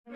हो,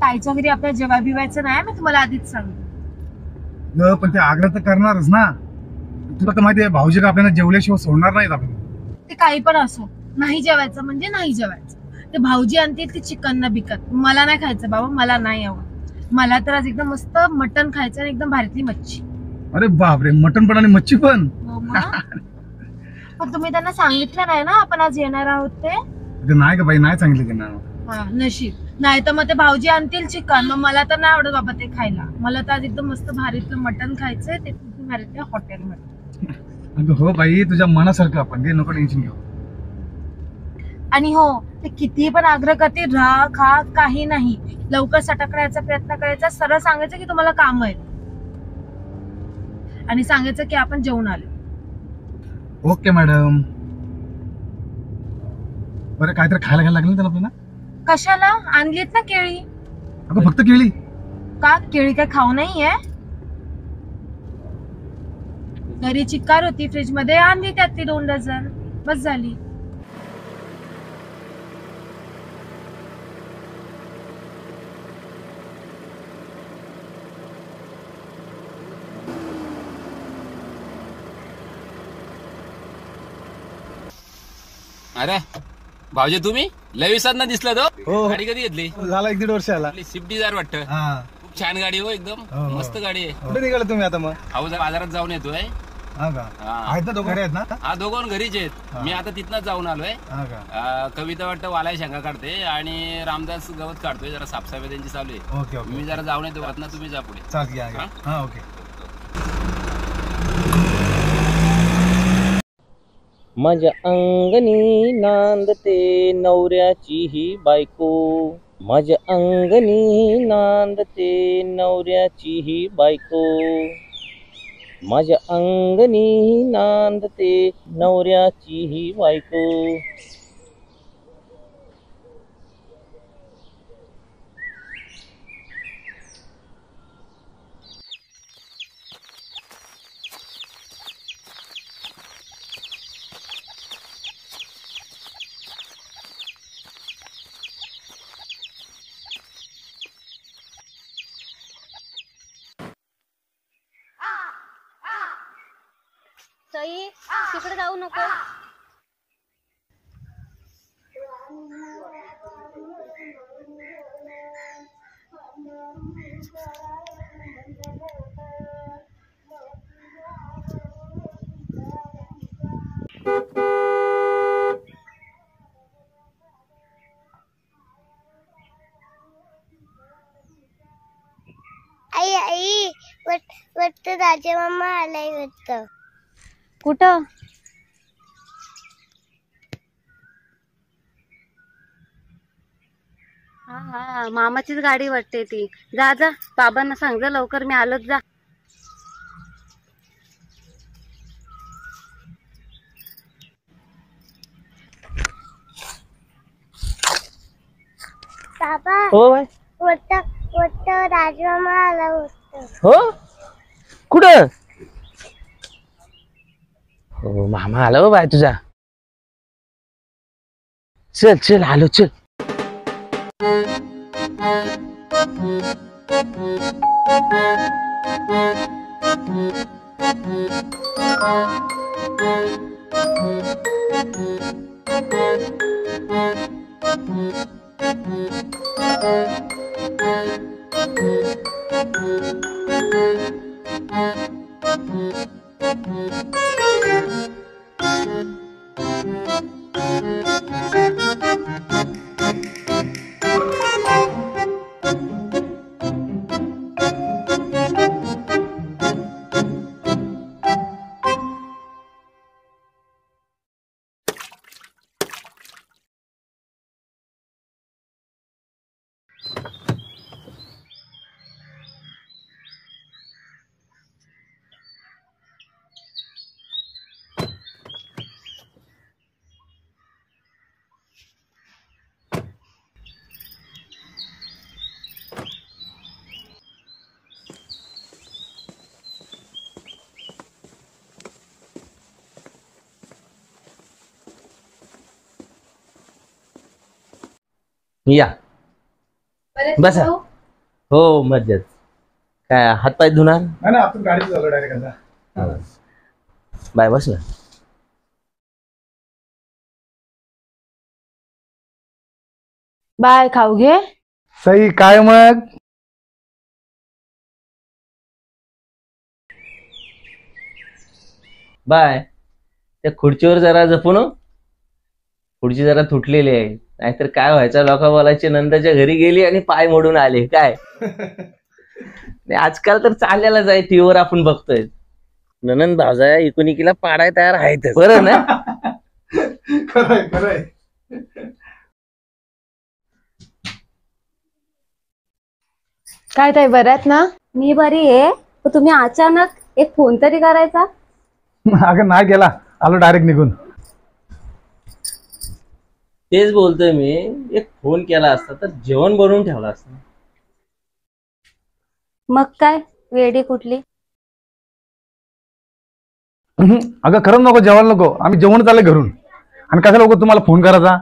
ताईच्या घरी आपल्याला जेव्हा बिवायचं नाही, मी तुम्हाला आधीच सांगते. पण ते आग्रह तर करणारच ना. तुला तर माहिती आहे भाऊजी का आपल्याला जेवल्याशिवाय सोडणार नाहीत आपल्याला. ते काही पण असो, नाही जेवायचं म्हणजे नाही जेवायचं. ते भाऊजी आणतील ते चिकन ना बिकत, मला नाही खायचं बाबा, मला नाही आवडत. मला तर आज एकदम मस्त मटण खायचं आणि एकदम भारीतली मच्छी. अरे बापरे, मटण पण आणि मच्छी पण. हो मग. पण तुम्ही त्यांना सांगितलं नाही ना आपण आज येणार आहोत ते. नाही का बाई, नाही सांगितलं त्यांना. हा नशीब. नाही तर मग ते भाऊजी आणतील चिकन, मग मला तर नाही आवडत बाबा ते खायला. मला तर आज एकदम मस्त भारीतलं मटण खायचंय, ते भारीतल्या हॉटेलमध्ये. अगं हो बाई, तुझ्या मनासारखं आपण ते, नको टेन्शन घेऊ. आणि हो, ते किती पण आग्रह करते, राहा खा काही नाही, लवकर सटकण्याचा प्रयत्न करायचा, सरळ सांगायचं की तुम्हाला काम आहे आणि सांगायचं की आपण जेवून आलो. Okay madam. बरं काहीतरी खायला घ्यायला लागलं त्याला आपल्याला. कशाला आणलीत ना केळी. अगं फक्त केळी का केळी काय खाऊ नाहीये? घरी चिक्कार होती फ्रीज मध्ये, आणली त्यातली 2 डझन, बस झाली. अरे भाऊजी, तुम्ही लय दिवसांना दिसला तो. हो. गाडी कधी घेतली? झाला 1-1.5 वर्ष आला. आपली स्विफ्ट डिझायर वाटतं. खूप छान गाडी हो, एकदम मस्त गाडी आहे. कुठे निघाला तुम्ही आता मग? अहो बाजारात जाऊन येतोय. आहेत ना दोघं आहेत ना? हा दोघं घरीच आहेत. मी आता तिथनच जाऊन आलोय. कविता वाटतं वालाय शेंगा काढते आणि रामदास गवत काढतोय, जरा साफसफाई त्यांची चालू आहे. ओके मी जरा जाऊन येतो ना, तुम्ही जा पुढे. चालेल. ओके. माझ्या अंगणी नांदते नवऱ्याची ही बायको, माझ्या अंगणी नांदते नवऱ्याची ही बायको, माझ्या अंगणी नांदते नवऱ्याची ही बायको. सई, तिकडे जाऊ नको. आई आई, वाटतं राजा मामा आलाय वाटतं. कुठं? हा हा, मामाचीच गाडी वाटते ती. जा जा, बाबांना सांग जा लवकर, मी आलोच. जा. बाबा, हो बाय. वाटतं राजा मामा आला वाटतं. हो कुठं? हो मामा आला हो बाय तुझा. चल चल आलो चल. या बसा. हो मज्जाच. काय हातपाय धुणार? नाही ना, आपण गाडीत झालो डायरेक्ट आता. बाय बस ना. बाय, खाऊ घे. सई काय मग? बाय. त्या खुर्चीवर जरा जपून हो. खुर्ची जरा तुटलेली आहे, नाहीतर काय व्हायचं, लोक बोलायचे नंदाच्या घरी गेली आणि पाय मोडून आले काय. आजकाल तर चाललेलाच आहे, टीव्हीवर आपण बघतोय. ननंद भावजाया एकुणिकीला पाडाय तयार आहेत, बरं ना. खरंय खरंय. काय ताई, बऱ्या आहेत ना? मी बरी आहे, पण तुम्ही अचानक एक फोन तरी करायचा. अगं नाही गेला, आलो डायरेक्ट निघून. तेच बोलतोय मी, एक फोन केला असता तर जेवण बनवून ठेवलं असतं. मग काय वेडी कुठली. अगं खरंच नको, जेवायला नको. आम्ही जेवण चालले घरून. आणि कशाला लोक तुम्हाला फोन करायचा?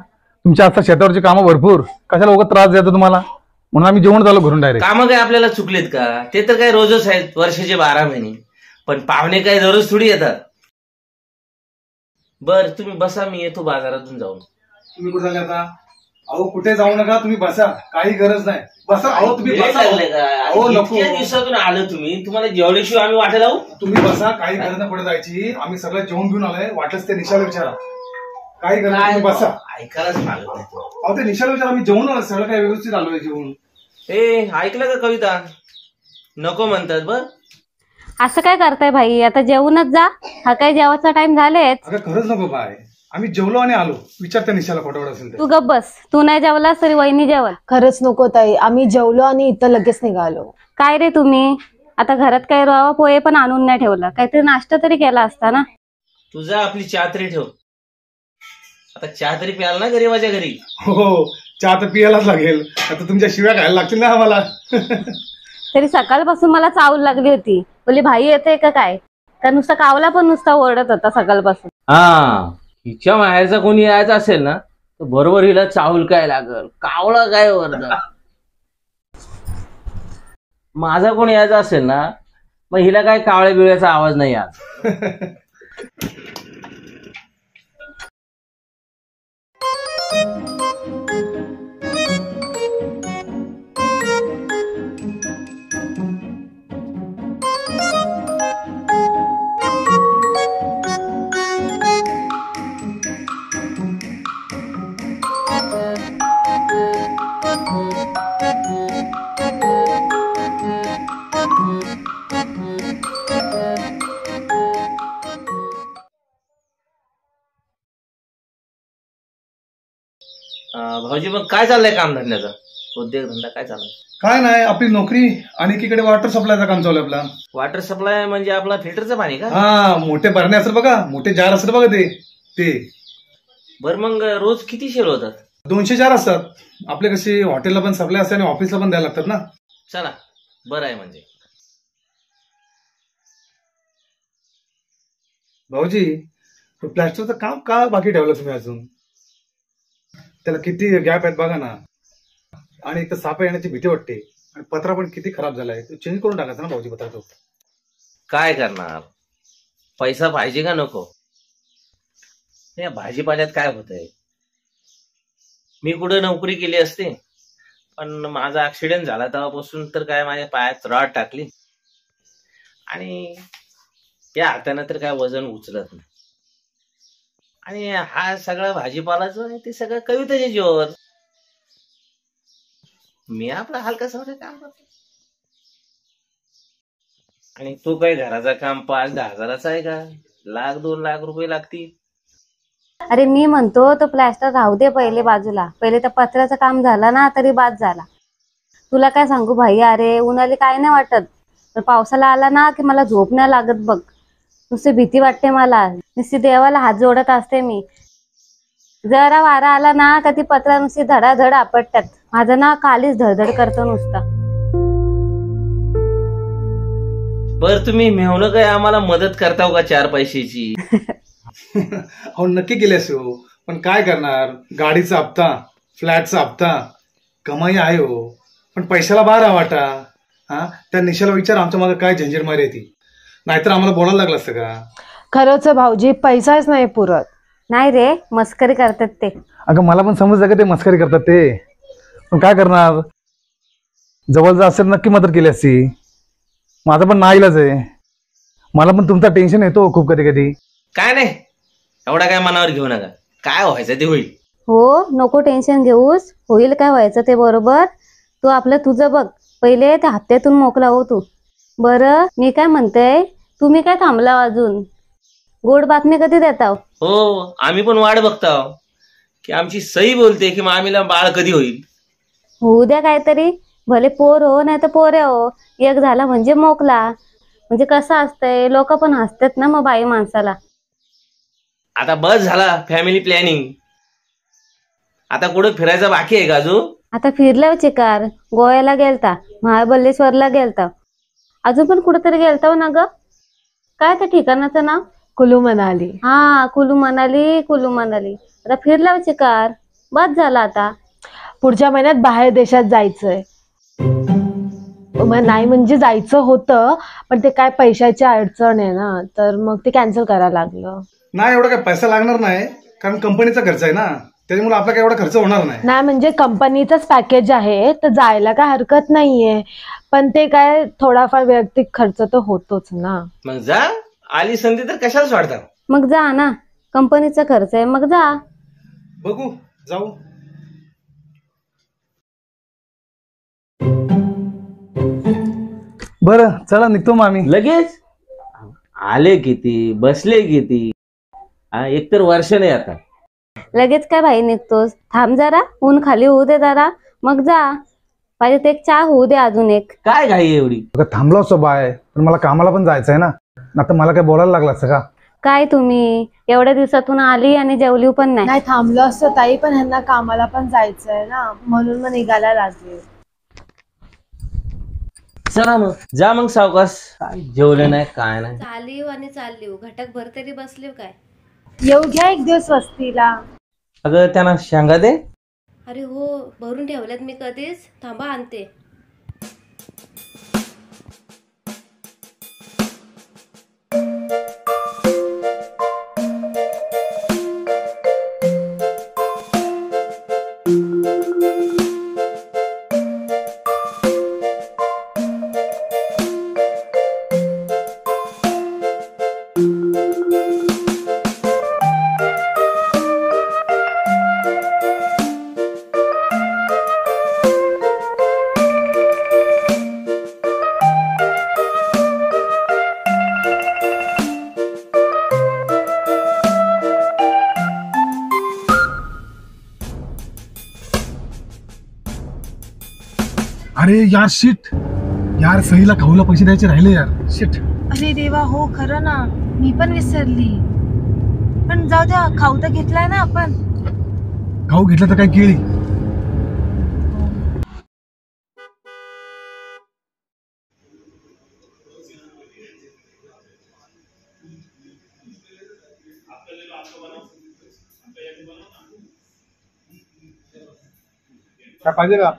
तुमच्या आता शेतावरची कामं भरपूर, कशाला लोक त्रास देतो तुम्हाला? म्हणून आम्ही जेवण चालू घरून डायरेक्ट. कामं काय आपल्याला चुकलेत का? ते तर काय रोजच आहेत, वर्षाचे 12 महिने. पण पाहुणे काय दररोज थोडी येतात. बर तुम्ही बसा, मी येतो बाजारातून जाऊन. तुम्ही कुठे झाले आता? अहो कुठे जाऊ नका, तुम्ही बसा, काही गरज नाही. बसा. अहो तुम्ही बसा. अहो नको. इतक्या दिवसातून आलो तुम्ही, तुम्हाला जेवढ्याशिवाय आम्ही वाटेल लावू. तुम्ही बसा, काही गरज नाही पुढे जायची. आम्ही सगळं जेवण घेऊन आलोय. वाटलंच ते निशाला विचारा, काही गरज नाही. तुम्ही बसा. ऐकायलाच मागत नाही. अहो ते निशाला विचारा, आम्ही जेवण आलो, सगळं काही व्यवस्थित आलोय जेवण. ऐकलं का कविता? नको म्हणतात बर. असं काय करताय भाई, आता जेवूनच जा. हा काय जेवायचा टाइम झालेच. अगं खरंच नको बाय, आम्ही जेवलो आणि आलो. विचार त्या निशाला फटाफट असेल तू गप्प बस, तू नाही जेवलास तरी वहिनी जेवल. खरंच नको ताई, आम्ही जेवलो आणि इथं लगेच निघालो. काय रे तुम्ही, आता घरात काही रवा पोहे पण आणून नाही ठेवला, काहीतरी नाश्ता तरी केला असता ना. तुझा आपली चहा तरी ठेव. आता चहा तरी प्याल ना गरीबाच्या घरी. हो, चहा तर पियालाच लागेल. आता तुमच्या शिव्या खायला लागतील ना आम्हाला. तरी सकाळपासून मला चावल लागली होती. बोली भाई येते का काय, का नुसता कावला पण नुसता ओरडत होता सकाळपासून. हा, हिच्या माहेरचा कोणी यायचा असेल ना तर बरोबर हिला चावल काय लागल, कावळा काय ओरडा. माझा कोणी यायचा असेल ना मग हिला काय कावळ्या बिवळ्याचा आवाज नाही आज. भाऊजी मग काय चाललंय काम धंद्याचा, उद्योग धंदा काय चाललाय? काय नाही, आपली नोकरी आणि एकीकडे वॉटर सप्लायचं काम चालू आहे आपला. वॉटर सप्लाय म्हणजे आपला फिल्टरचं पाणी का? हा, मोठे भरणे असतात बघा, मोठे जार असतात बघा ते. बर मग रोज किती शेल होतात? 200 जार असतात. आपले कसे हॉटेलला पण सप्लाय असते आणि ऑफिसला पण द्यायला लागतात ना. चला बरं आहे. म्हणजे भाऊजी, प्लॅस्टरचं काम का बाकी ठेवलं तुम्ही अजून? त्याला किती गॅप आहेत बघा ना. आणि एक तर सापा येण्याची भीती वाटते. आणि पत्रा पण किती खराब झालाय, तो चेंज करून टाकायचा ना भाऊजी पत्रा. तो काय करणार, पैसा पाहिजे का नको? या भाजीपाल्यात काय होतंय, मी कुठं नोकरी केली असते, पण माझा ऍक्सिडेंट झाला तेव्हापासून तर काय माझ्या पायात रॉड टाकली आणि या हाताने तर काय वजन उचलत नाही. आणि हा सगळा भाजीपाला जो आहे ते सगळं कविताच्या जीवावर. मी आपला हलका सवय काम करतो. आणि तो काय घराचा काम 5-10 हजाराचा आहे का? 1,00,000-2,00,000 रुपये लागतील. अरे मी म्हणतो तो प्लॅस्टर राहू दे पहिले बाजूला, पहिले त्या पत्र्याचं काम झालं ना तरी बाद झाला. तुला काय सांगू भाई, अरे उन्हाळी काय नाही वाटत, तर पावसाला आला ना की मला झोप नाही लागत बघ. नुसती भीती वाटते मला, नुसती देवाला हात जोडत असते मी. जरा वारा आला ना का ती पत्रा नुसती धडाधड आपटतात. माझं ना कालीच धडधड करतो नुसता. बर तुम्ही मेहून काय आम्हाला मदत करताव का 4 पैशाची? हो नक्की केल्यास हो, पण काय करणार, गाडीचा हप्ता, फ्लॅटचा हप्ता, कमाई आहे हो, पण पैशाला बाहेर वाटा. हा त्या निशाला विचार आमच्या मागे काय झंझीरमारी आहे ती, नाहीतर आम्हाला बोलायला लागलं असतं का? खरंच भाऊजी, पैसाच नाही पुरत. नाही रे, मस्करी करतात ते. अगं मला पण समजलं का ते मस्करी करतात ते, पण काय करणार, जवळ असेल नक्की मदत केली असती. माझा पण नाईलाज आहे, मला पण तुमचा टेन्शन येतो खूप कधी कधी. काय नाही, एवढा काय मनावर घेऊ नका, काय व्हायचं ते होईल. हो, नको टेन्शन घेऊस, होईल काय व्हायचं ते बरोबर. तू आपलं तुझं बघ, पहिले त्या हप्त्यातून मोकला हो तू. बरं मी काय म्हणते, तुम्ही काय थांबला अजून? गोड बातमी कधी देताव? हो, आम्ही पण वाट बघताव की आमची सई बोलते की मामीला बाळ कधी होईल. होऊ द्या काहीतरी, भले पोर हो नाही तर पोरे हो, एक झाला म्हणजे मोकला. म्हणजे कसं असतंय, लोक पण हसतात ना मग बाई माणसाला. आता बस झाला फॅमिली प्लॅनिंग, आता कुठं फिरायचं बाकी आहे का अजून? आता फिरल्या चिकार, गोव्याला गेलता, महाबळेश्वरला गेलता, अजून पण कुठेतरी गेलता ना ग? काय त्या ठिकाणाचं नाव? कुलू मनाली. हा, कुलू मनाली, कुलू मनाली. आता फिरल्या चिकार, बस झाला आता. पुढच्या महिन्यात बाहेर देशात जायचंय. नाही म्हणजे जायचं होतं, पण ते काय पैशाची अडचण आहे ना, तर मग ते कॅन्सल करायला लागलं. नाही एवढा काय पैसा लागणार नाही, कारण कंपनीचा खर्च आहे ना, त्याच्यामुळे आपला काय एवढा खर्च होणार नाही. नाही म्हणजे कंपनीचंच पॅकेज आहे, तर जायला काय हरकत नाहीये, पण ते काय थोडाफार वैयक्तिक खर्च तर होतोच ना. मग जा, आली संधी तर कशाला सोडता. मग जा ना, कंपनीचा खर्च आहे, मग जा. बघू, जाऊ. बरं चला निघतो मग आम्ही. लगेच आले किती, बसले किती, एकतर वर्ष नाही आता. लगेच काय भाई निघतोस, थांब जरा, ऊन खाली होऊ दे जरा, मग जा. पाहिजे ते एक चहा होऊ दे अजून एक. काय घाई एवढी? थांबलो असतो बाय, पण मला कामाला पण जायचंय ना, आता मला काय बोलायला लागलं असतं का? काय तुम्ही एवढ्या दिवसातून आली आणि जेवली पण नाही. नाही थांबलो असतो ताई, पण ह्यांना कामाला पण जायचंय ना, म्हणून मग निघायला लागले. चला मग जा, मग सावकाश, काय जेवलं नाही काय नाही. चालली आणि चालली, घटक भर तरी बसले काय? येऊ घ्या एक दिवस वस्तीला. अगं त्यांना शेंगा दे. अरे हो, भरून ठेवल्यात मी कधीच, थांबा आणते. अरे यार शिट, यार सहीला खाऊला पैसे द्यायचे राहिले यार, शिट. अरे देवा, हो खरं ना, मी पण विसरली. पण जाऊ द्या, खाऊ तर घेतलाय ना आपण. खाऊ घेतला तर काय केळी. काय पाहिजे का?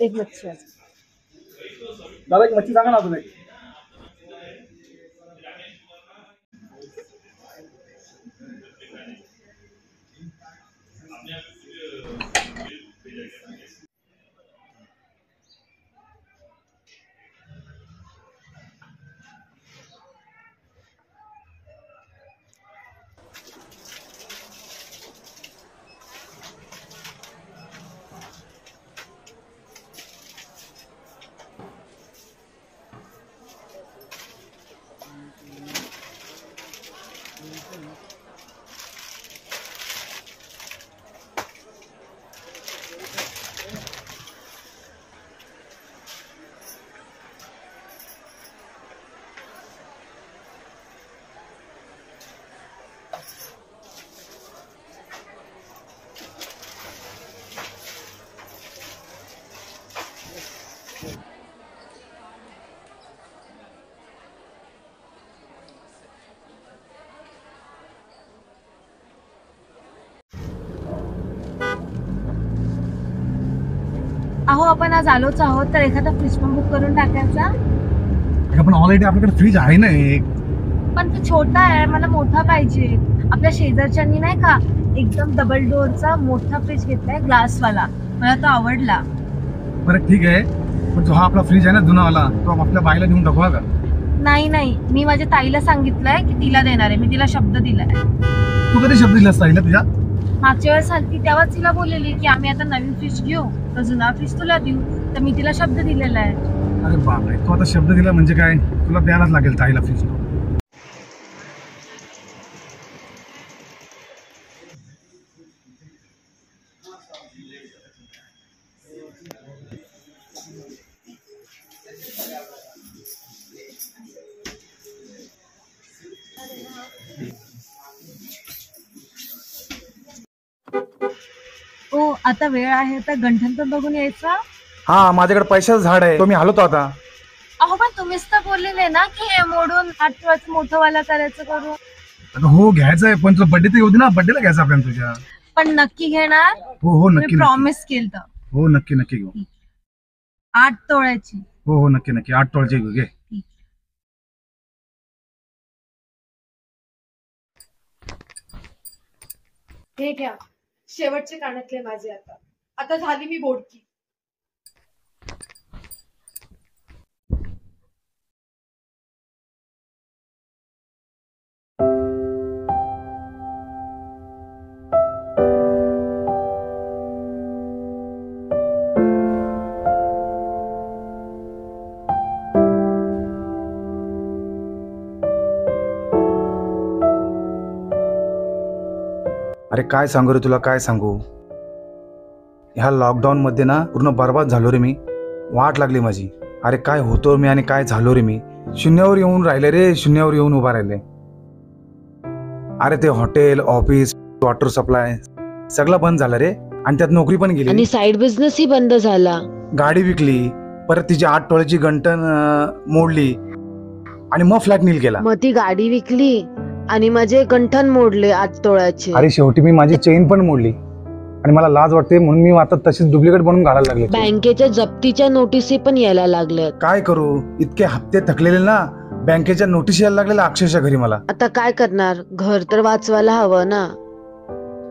एक मच्छी. दादा एक मच्छी सांगा ना अजून एक. अहो आपण आज आलोच आहोत, तर एखादा फ्रीज पण बुक करून टाकायचा. पण ऑलरेडी आपल्याकडे फ्रीज आहे ना एक. पण तो छोटा आहे, मला मोठा पाहिजे. आपल्या शेजारच्यांनी नाही का एकदम डबल डोअरचा मोठा फ्रीज घेतलाय, ग्लासवाला. मला तो आवडला. बरं ठीक आहे, पण जो हा आपला फ्रीज आहे ना जुनावाला, तो आपल्या बाईला देऊन टाकू का? नाही नाही, मी माझ्या ताईला सांगितलंय की तिला देणार आहे. मी तिला शब्द दिलाय. तू कधी शब्द दिलास ताईला तुझ्या? मागच्या वेळेस आलती तेव्हाच तिला बोललेली की आम्ही आता नवीन फ्रीज घेऊ, तर जुना फ्रीज तुला देऊ. तर मी तिला शब्द दिलेला आहे. अरे बापरे, तू आता शब्द दिला म्हणजे काय? तुला द्यायलाच लागेल ताईला फ्रीज. ओ आता वेळ आहे तर गंठन पण बघून यायचा. हा, माझ्याकडे पैशाचं झाड आहे, तो मी हलवतो आता. अहो पण तुम्हीच तर बोललेले ना की हे मोडून 8 तोळ्याचं मोठं वाला करायचं करू. आता हो घ्यायचंय, पण तुला बर्थडे तर येऊ दे ना. बर्थडेला घ्यायचं आपल्याला तुझ्या. पण नक्की घेणार? हो हो मी नक्की. प्रॉमिस केलं. हो नक्की नक्की घेऊ. 8 तोळ्याची. हो हो नक्की नक्की 8 तोळ्याची घेऊ. घे. हे घ्या, शेवटचे कानातले माझे. आता झाली मी बोडकी. अरे काय सांगू रे तुला, काय सांगू. ह्या लॉकडाऊन मध्ये ना पूर्ण बर्बाद झालो रे मी. वाट लागली माझी. अरे काय होतो मी आणि काय झालो रे मी. शून्यावर येऊन राहिले रे, शून्यावर येऊन उभा राहिले. अरे ते हॉटेल, ऑफिस, वॉटर सप्लाय सगळं बंद झालं रे. आणि त्यात नोकरी पण गेली. आणि साइड बिझनेस ही बंद झाला. गाडी विकली, परत तिची 8 तोळ्याची गंठन मोडली आणि मग फ्लॅट नील केला. मग ती गाडी विकली आणि माझे गंठन मोडले 8 तोळ्याचे. अरे शेवटी मी माझी चेन पण मोडली. आणि मला लाज वाटते म्हणून मी आता तशीच डुप्लिकेट बनवून घालायला लागले. बँकेच्या जप्तीच्या नोटिसी पण यायला लागल्यात. काय करू, इतके हप्ते थकलेले ना, बँकेच्या नोटीस यायला लागलेल्या अक्षरशः घरी मला. आता काय करणार, घर तर वाचवायला हवं ना.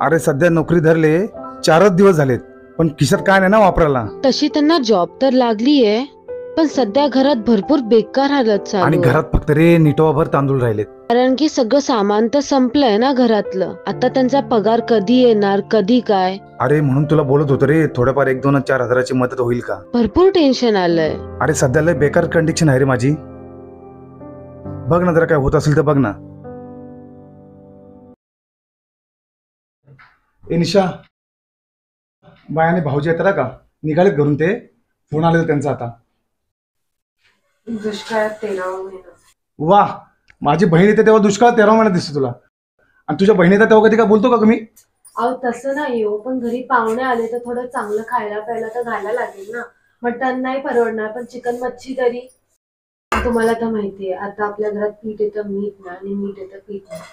अरे सध्या नोकरी धरले 4च दिवस झालेत, पण खिशात काय नाही ना वापरायला. तशी त्यांना जॉब तर लागलीये, पण सध्या घरात भरपूर बेकार हालत आणि चालू. घरात फक्त रे निटोभर तांदूळ राहिलेत. कारण की सगळं सामान तर संपलंय ना घरातलं. आता त्यांचा पगार कधी येणार, कधी काय. अरे म्हणून तुला बोलत होतो रे, थोडंफार 1-2-4 हजाराची मदत होईल का. भरपूर टेन्शन आलंय. अरे सध्या लय बेकार कंडिशन आहे रे माझी. बघ ना जरा काय होत असेल तर बघ ना. ए निशा, बायाने भाऊजी येतात का, निघालेत घरून. ते फोन आले त्यांचा आता. दुष्काळात 13वा महिना. वा, माझी बहीण येते तेव्हा दुष्काळ 13 महिन्यात दिसतो तुला. आणि तुझ्या बहिणी येतात तेव्हा कधी काय बोलतो का मी? अहो तसं नाही हो, पण घरी पाहुणे आले तर थोडं चांगलं खायला प्यायला तर घालायला लागेल ना. मटण नाही परवडणार, पण चिकन मच्छी तरी. तुम्हाला तर माहितीये आता आपल्या घरात पीठ येतं मीठ ना, आणि मीठ येतं पीठ ना.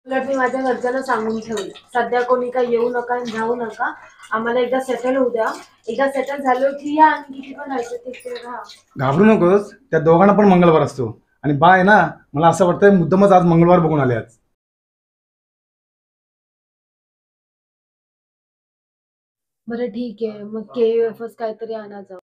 उलट मी माझ्या घरच्यांना सांगून ठेवलं, सध्या कोणी काय येऊ नका आणि जाऊ नका. आम्हाला एकदा सेटल होऊ द्या. एकदा सेटल झालो की या, आणि किती पण राहायचं तिथे राहा. घाबरू नकोस, त्या दोघांना पण मंगळवार असतो. आणि बा आहे ना, मला असं वाटतंय मुद्दामच आज मंगळवार बघून आले आज. बरं ठीक आहे, मग KUFच काहीतरी आणा जाऊ.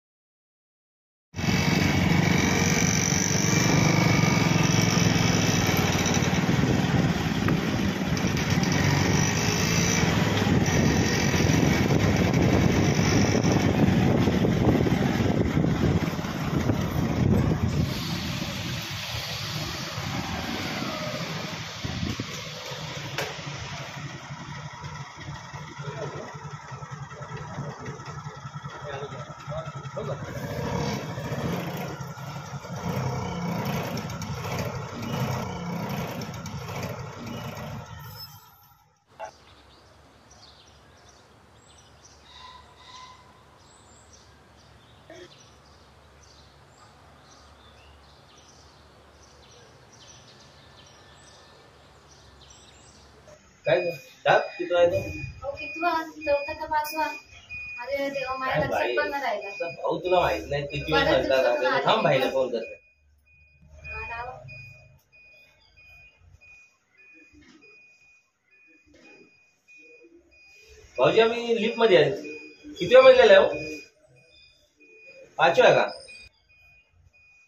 काय किती वाजता? चौथा का 5वा? अरे देवा, माझ्या काय लक्षात बाई? पण नाही राहिलं. तुझा भाऊ तुला माहित नाही किती वेळ बऱ्याच सांगतात दिवसातून आले. थांब भाईला फोन करते. भाऊजी आम्ही लिफ्ट मध्ये आहे. किती वेळ गेलाय हो? 5 वेळा का?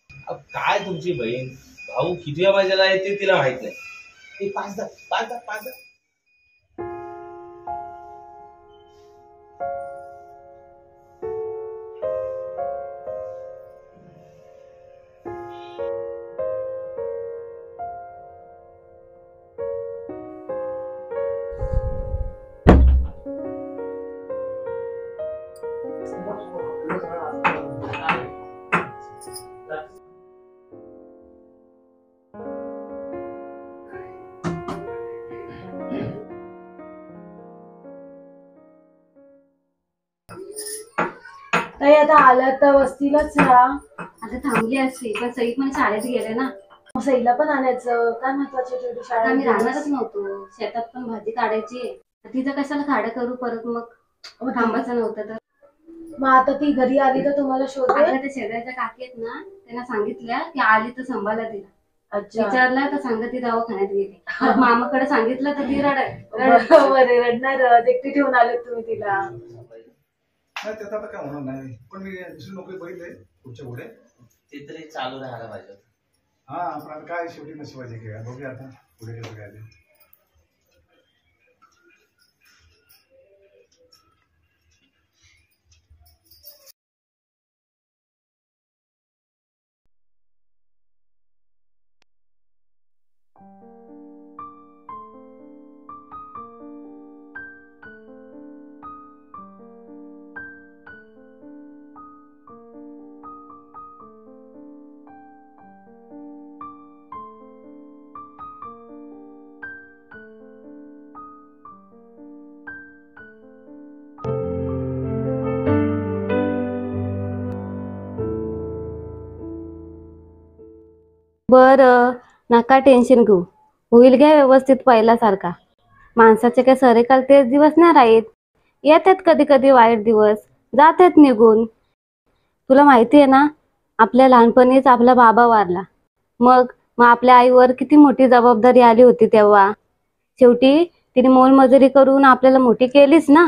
अहो, काय तुमची बहीण भाऊ किती वेळा माझ्याला आहे ते तिला माहित नाही. ते 5 ताई आता आलं तर वस्तीलाच राहा. आता थांबली असती पण सई पण शाळेत गेले ना. मग सईला पण आणायचं. काय महत्वाचं शेवटी आता शाळा आम्ही राहणारच नव्हतो. शेतात पण भाजी काढायची. तिथं कशाला खाडं करू परत मग थांबायचं नव्हतं तर. मग आता ती घरी आली तर तुम्हाला शोधेल. आता ते शेजारच्या काकी आहेत ना, त्यांना सांगितलं की आली तर संभाला तिला. अच्छा. विचारलं तर सांगत ती दवाखान्यात गेली. मग मामाकडे सांगितलं तर ती बरोबर आहे, रडणार. एकटी ठेवून आले तुम्ही तिला. नाही त्याचं आता काय होणार नाही. पण मी दुसरी नोकरी बघितली पुढच्या पुढे. ते तरी चालू राहायला पाहिजे. हा पण आता काय शेवटी नशिबाची खेळ आहे. बघूया आता पुढे कसं काय ते. बरं, नका टेन्शन घेऊ. होईल घ्या व्यवस्थित पहिल्यासारखा. माणसाचे काय सरेकाल तेच दिवस नाही राहीत. येतात कधी कधी वाईट दिवस, जातात निघून. तुला माहिती आहे ना, आपल्या लहानपणीच आपला बाबा वारला. मग मग आपल्या आईवर किती मोठी जबाबदारी आली होती तेव्हा. शेवटी तिने मोलमजुरी करून आपल्याला मोठी केलीच ना.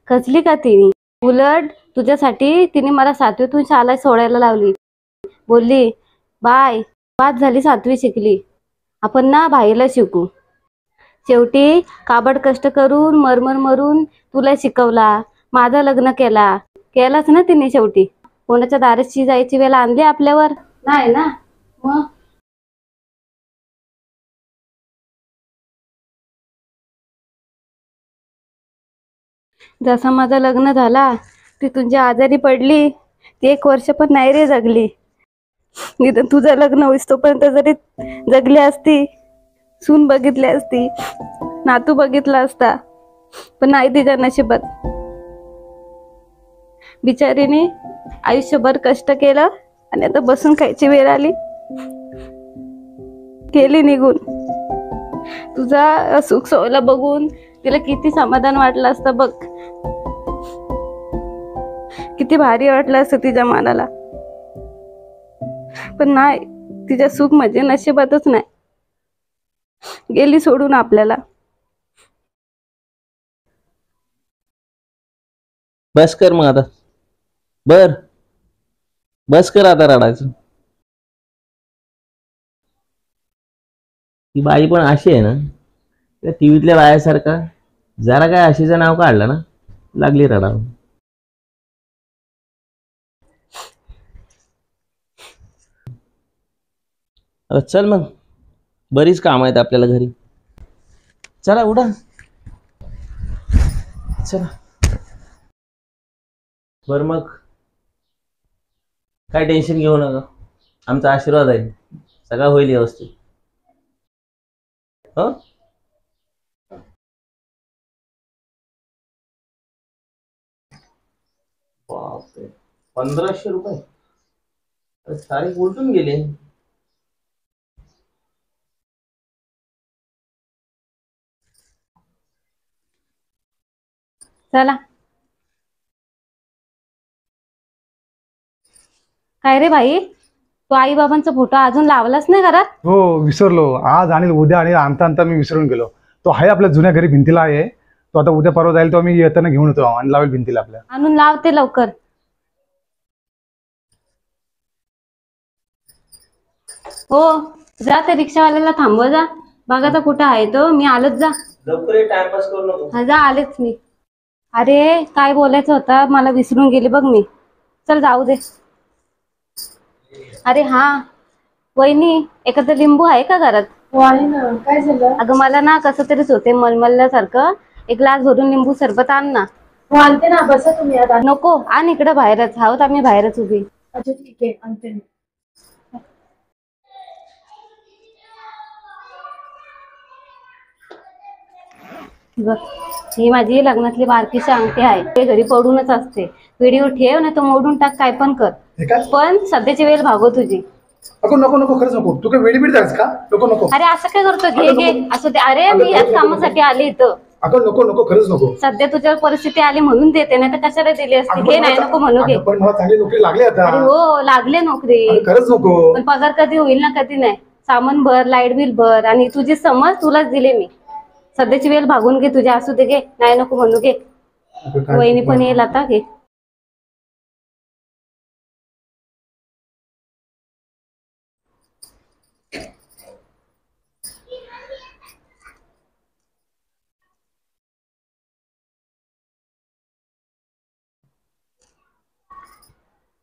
खचली का तिने? उलट तुझ्यासाठी तिने मला 7वीतून शाळा सोडायला लावली. बोलली, बाय बाद झाली 7वी शिकली, आपण ना भाईला शिकू. शेवटी काबड कष्ट करून मरमर मरून तुला शिकवला, माझं लग्न केलाच ना तिने. शेवटी कोणाच्या दाराशी जायची वेळ आणली आपल्यावर नाही ना. मग जसं माझं लग्न झाला ती तुझ्या आजारी पडली. ती 1 वर्ष पण नाही रे जगली. निदान तुझं लग्न होईस तोपर्यंत जरी जगली असती, सून बघितली असती, नातू बघितला असता, पण नाही तिच्या नशिबात. बिचारीने आयुष्यभर कष्ट केलं आणि आता बसून खायची वेळ आली, गेली निघून. तुझा सुख सोहळा बघून तिला किती समाधान वाटलं असतं बघ. किती भारी वाटलं असतं तिच्या मनाला. पण नाही, तिच्या सुख म्हणजे नशिबातच नाही. गेली सोडून आपल्याला. बस कर मग आता. बस कर आता रडायचं. ही बाई पण अशी आहे ना, त्या टीव्हीतल्या बायासारखा जरा काय आशीचं नाव काढलं ना लागली रडावं. आता चल मग, बरीच काम आहेत आपल्याला घरी. चला उठा, चला. बर मग काय टेन्शन घेऊ नका, आमचा आशीर्वाद आहे, सगळं होईल व्यवस्थित. हो, बापरे, 1500 रुपये तारीख उलटून गेली. चला काय रे भाई, तू आई बाबांचा फोटो अजून लावलाच नाही घरात? हो विसरलो, आज आणि उद्या आणि आणता आणता मी विसरून गेलो. तो आहे आपल्या जुन्या घरी भिंतीला आहे. तो आता उद्या परवा जाईल, तो मी येताना घेऊन येतो आणि लावेल भिंतीला आपल्या. आणून लावते लवकर. हो जा, त्या रिक्षावाल्याला थांबव जा. बघा तर कुठं आहे तो, मी आलोच. जा लवकर टाइमपास करू नको. हा जा, आलेच मी. अरे काय बोलायचं होतं, मला विसरून गेली बघ मी. चल जाऊ दे. अरे हा वहिनी, एखादं लिंबू आहे का घरात? हो आहे ना, काय झालं? अगं मला ना कसं तरीच होते, मलमलल्यासारखं. एक ग्लास भरून लिंबू सरबत आण ना. हो आणते ना, बसा तुम्ही आता. नको, आण इकडं बाहेरच. आहोत आम्ही बाहेरच उभी. अच्छा ठीक आहे, आणते मी. बघ, ही माझी लग्नातली बारकीशी अंगठी आहे. ते घरी पडूनच असते. व्हिडिओ ठेव ना, तो मोडून टाक, काय पण कर, पण सध्याची वेळ भागव तुझी. अगं नको नको, खरंच नको. तू काय वेळी बीड जायच का? नको नको. अरे असं काय करतो? घे घे, असं ते. अरे मी याच कामासाठी आले इथं. अगं नको नको, खरंच नको. सध्या तुझ्यावर परिस्थिती आली म्हणून देते, नाही तर कशाला दिली असती. घे, नाही नको म्हणू, घे. पण मला चांगली नोकरी लागली आता. अरे हो, लागले नोकरी, खरंच नको. पण पगार कधी होईल ना, कधी नाही. सामान भर, लाईट बिल भर, आणि तुझी समज तुलाच दिले मी. सध्याची वेळ भागून घे तुझ्या. असू दे, घे, नाही नको म्हणू, घे. वहिनी पण येईल आता, घे.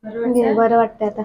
बरं वाटतंय आता.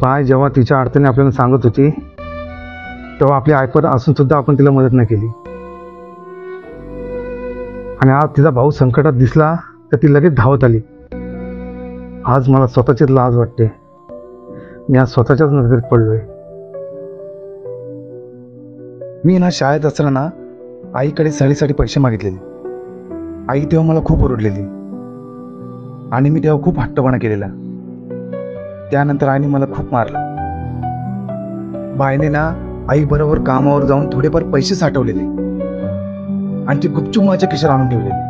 बाय जेव्हा तिच्या अडचणी आपल्याला सांगत होती, तेव्हा आपली ऐपत असून सुद्धा आपण तिला मदत नाही केली. आणि आज तिचा भाऊ संकटात दिसला तर ती लगेच धावत आली. आज मला स्वतःचीच लाज वाटते. मी आज स्वतःच्याच नजरेत पडलोय. मी ना शाळेत असताना आईकडे सहलीसाठी पैसे मागितलेले. आई तेव्हा मला खूप ओरडलेली आणि मी तेव्हा खूप हट्टपणा केलेला. त्यानंतर आईने मला खूप मारलं. बाईने ना आई बरोबर कामावर जाऊन थोडेफार पैसे साठवलेले आणि ते गुपचूप माझ्या खिशात आणून ठेवलेले.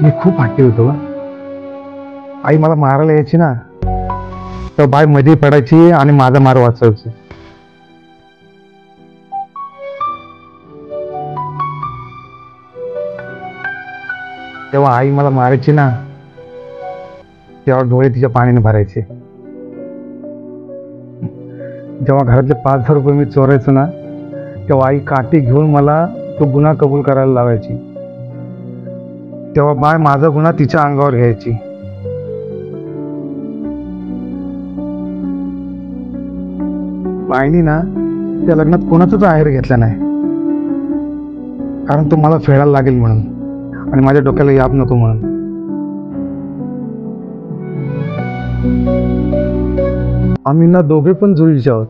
मी खूप हट्टी होतो. आई मला मारायला यायची ना तर बाई मध्ये पडायची आणि माझा मार वाचवायची. तेव्हा आई मला मारायची ना तेव्हा डोळे तिच्या पाण्याने भरायचे. जेव्हा घरातले 5,000 रुपये मी चोरायचो ना तेव्हा आई काठी घेऊन मला तो गुन्हा कबूल करायला लावायची. तेव्हा बाय माझा गुन्हा तिच्या अंगावर घ्यायची. बाईनी ना त्या लग्नात कोणाचाच आहेर घेतला नाही, कारण तो मला फेडायला लागेल म्हणून आणि माझ्या डोक्याला याप नको म्हणून. आम्ही ना दोघे पण जुळीचे आहोत.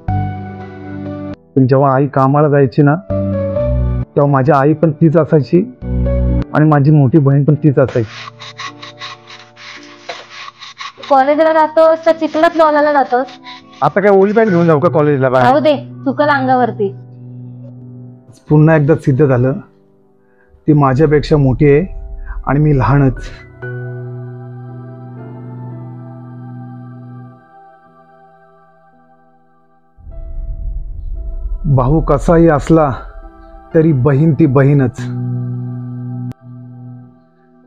पण जेव्हा आई कामाला जायची ना तेव्हा माझी आई पण तीच असायची आणि माझी मोठी बहीण पण तीच असायची. कॉलेजला जातोस तर चिखलात लोळायला जातोस? आता काय ओली पॅन्ट घेऊन जाऊ का कॉलेजला? राहू दे, चुकल अंगावरती. पुन्हा एकदा सिद्ध झालं ती माझ्यापेक्षा मोठी आहे आणि मी लहानच. भाऊ कसाही असला तरी बहीण ती बहीणच.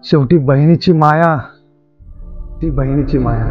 शेवटी बहिणीची माया ती बहिणीची माया.